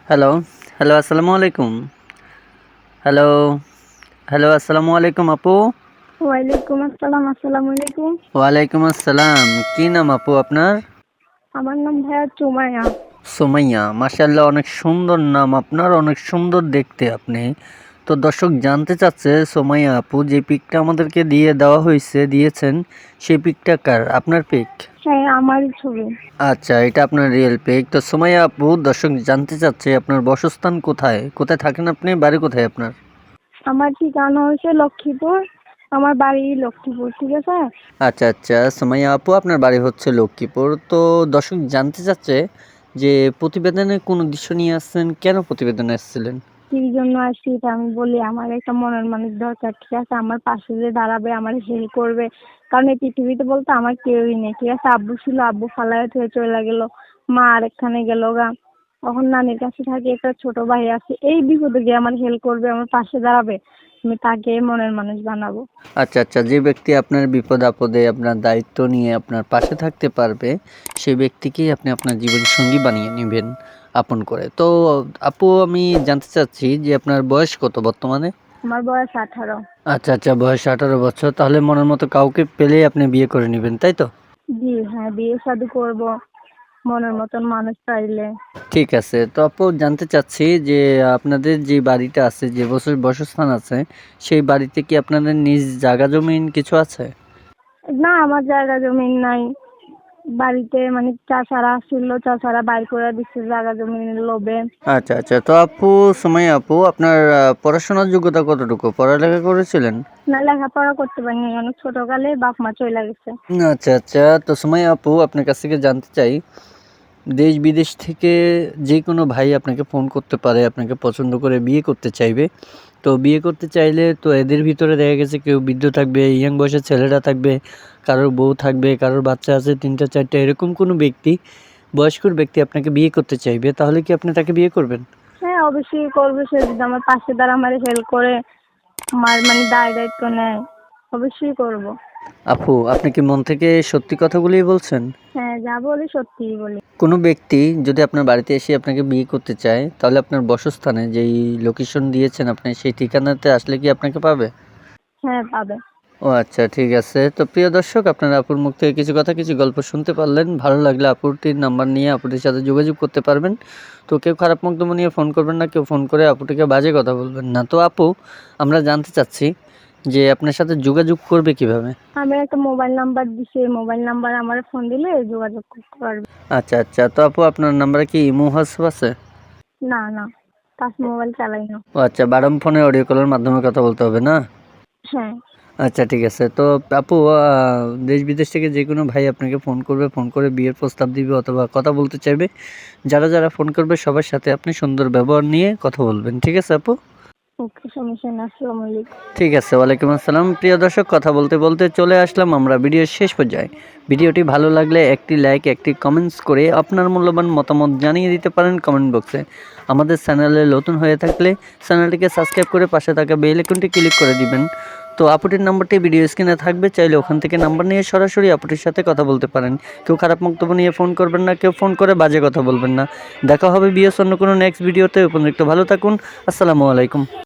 Hello, hello আসসালামু আলাইকুম। Hello, hello আসসালামু আলাইকুম আপু। ওয়ালাইকুম আসসালাম। আসসালামু আলাইকুম। ওয়ালাইকুম আসসালাম। কি নাম আপু আপনার? আমার নাম ভাইয়া চুমাইয়া। সুমাইয়া। মাশাআল্লাহ, অনেক সুন্দর নাম আপনার, অনেক সুন্দর দেখতে আপনি। তো দর্শক জানতে চাচ্ছে সুমাইয়া আপু যে পিকটা আমাদেরকে দিয়েছেন সেই পিকটা কার? আপনার পিক? হ্যাঁ, আমারই ছবি। আচ্ছা, এটা আপনার রিয়েল পিক। তো সুমাইয়া আপু, দর্শক জানতে চাচ্ছে আপনার বাসস্থান কোথায়? কোথায় থাকেন আপনি? বাড়ি কোথায় আপনার? আমার ঠিকানা হচ্ছে লক্ষ্মীপুর। আমার বাড়ি লক্ষ্মীপুর, ঠিক আছে? আচ্ছা, আচ্ছা। সুমাইয়া আপু, আপনার বাড়ি হচ্ছে লক্ষ্মীপুর। তো দর্শক জানতে চাচ্ছে যে প্রতিবেদনে কোন দৃশ্য নিয়ে আসছেন? কেন প্রতিবেদনে এসেছিলেন? কি জন্য আসছি এটা আমি বলি। আমার একটা মনের মানুষ দরকার, ঠিক আছে? আমার পাশে যে দাঁড়াবে, আমার হেল্প করবে। কারণ এই পৃথিবীতে বলতে আমার কেউই নেই, ঠিক আছে? আব্বু ছিল, আব্বু ফালায় থেকে চলে গেল। মা আরেকখানে গেল গা। এখন নানির কাছে থাকি, একটা ছোট ভাই আছে। এই বিপদে গিয়ে আমার হেল্প করবে, আমার পাশে দাঁড়াবে, আমি তাকে মনের মানুষ বানাবো। আচ্ছা, আচ্ছা। যে ব্যক্তি আপনার বিপদ-আপদে আপনার দায়িত্ব নিয়ে আপনার পাশে থাকতে পারবে, সেই ব্যক্তিকেই আপনি আপনার জীবনসঙ্গী বানিয়ে নিবেন আপন করে। তো আপু, আমি জানতে চাচ্ছি যে আপনার বয়স কত বর্তমানে? আমার বয়স 18। আচ্ছা, আচ্ছা। বয়স 18 বছর। তাহলে মনের মতো কাউকে পেলেই আপনি বিয়ে করে নিবেন, তাই তো? জি হ্যাঁ, বিয়ে শাদী করবো মনের মতন মানুষ পাইলে। ঠিক আছে। তো আপু, জানতে চাচ্ছি যে আপনাদের যে বাড়িটা আছে, যে বাসস্থান আছে, সেই বাড়িতে কি আপনাদের নিজ জায়গা জমিন কিছু আছে? না, আমার জায়গা জমিন নাই। বাড়িতে মানে চাচারা ছিল, চাচারা বাইর করে দিচ্ছে জায়গা জমিনের লোভে। আচ্ছা, আচ্ছা। তো আপু, সুমাইয়া আপু, আপনার পড়াশোনার যোগ্যতা কতটুকু? পড়ালেখা করেছিলেন? না, লেখাপড়া করতে পারিনি, অনেক ছোটকালে বাপ মা চলে গেছে। আচ্ছা, আচ্ছা। তো সুমাইয়া আপু, আপনার কাছ থেকে জানতে চাই, দেশ বিদেশ থেকে যে কোনো ভাই আপনাকে ফোন করতে পারে, আপনাকে পছন্দ করে বিয়ে করতে চাইবে। তো বিয়ে করতে চাইলে তো এদের ভিতরে দেখা গেছে কেউ বৃদ্ধ থাকবে, ইয়াং বয়সের ছেলেরা থাকবে, কারোর বউ থাকবে, কারোর বাচ্চা আছে ৩টা ৪টা, এরকম কোনো ব্যক্তি, বয়স্ক ব্যক্তি আপনাকে বিয়ে করতে চাইবে, তাহলে কি আপনি তাকে বিয়ে করবেন? হ্যাঁ, অবশ্যই করবে। সে যদি আমার পাশে দাঁড়া, আমার হেল্প করে, আমার মানে দায়িত্ব নেয়, অবশ্যই করব। আপু, আপনি কি মন থেকে সত্যি কথাগুলিই বলছেন? হ্যাঁ, যা বলি সত্যিই বলি। কোনো ব্যক্তি যদি আপনার বাড়িতে এসে আপনাকে বিয়ে করতে চায়, তাহলে আপনার বাসস্থানে যেই লোকেশন দিয়েছেন আপনি, সেই ঠিকানাতে আসলে কি আপনাকে পাবে? হ্যাঁ, পাবে। ও আচ্ছা, ঠিক আছে। তো প্রিয় দর্শক, আপনারা আপুর মুখ থেকে কিছু কথা, কিছু গল্প শুনতে পারলেন। ভালো লাগলে আপুটির নাম্বার নিয়ে আপুটির সাথে যোগাযোগ করতে পারবেন। তো কেউ খারাপ মন্তব্য নিয়ে ফোন করবেন না, কেউ ফোন করে আপুটিকে বাজে কথা বলবেন না। তো আপু, আমরা জানতে চাচ্ছি যে আপনার সাথে যোগাযোগ করবে কিভাবে? আমি একটা মোবাইল নাম্বার দিছি, এই মোবাইল নাম্বার আমার ফোন দিলে যোগাযোগ করতে পারবে। আচ্ছা, আচ্ছা। তো আপু, আপনার নাম্বারে কি ইমো হোয়াটসঅ্যাপ আছে? না না, টাচ মোবাইল চালাই না। ও আচ্ছা, বারম ফোনে অডিও কলের মাধ্যমে কথা বলতে হবে না? হ্যাঁ। আচ্ছা, ঠিক আছে। তো আপু, দেশ বিদেশ থেকে যে কোনো ভাই আপনাকে ফোন করবে, ফোন করে বিয়ের প্রস্তাব দিবে অথবা কথা বলতে চাইবে। যারা ফোন করবে সবার সাথে আপনি সুন্দর ব্যবহার নিয়ে কথা বলবেন। ঠিক আছে আপু? ওকে, সমস্যা নেই। আসসালামু আলাইকুম। ঠিক আছে। ওয়ালাইকুম আসসালাম। প্রিয় দর্শক, কথা বলতে বলতে চলে আসলাম আমরা ভিডিওর শেষ পর্যায়ে। ভিডিওটি ভালো লাগলে একটি লাইক, একটি কমেন্টস করে আপনার মূল্যবান মতামত জানিয়ে দিতে পারেন কমেন্ট বক্সে। আমাদের চ্যানেলে নতুন হয়ে থাকলে চ্যানেলটিকে সাবস্ক্রাইব করে পাশে থাকা বেল আইকনটি ক্লিক করে দিবেন। তো আপুটির নাম্বারটি ভিডিও স্ক্রিনে থাকবে, চাইলে ওখান থেকে নাম্বার নিয়ে সরাসরি আপুটির সাথে কথা বলতে পারেন। কেউ খারাপ বক্তব্য নিয়ে ফোন করবেন না, কেউ ফোন করে বাজে কথা বলবেন না। দেখা হবে বিয়ের অন্য কোনো নেক্সট ভিডিওতে। উপযুক্ত ভালো থাকুন। আসসালামু আলাইকুম।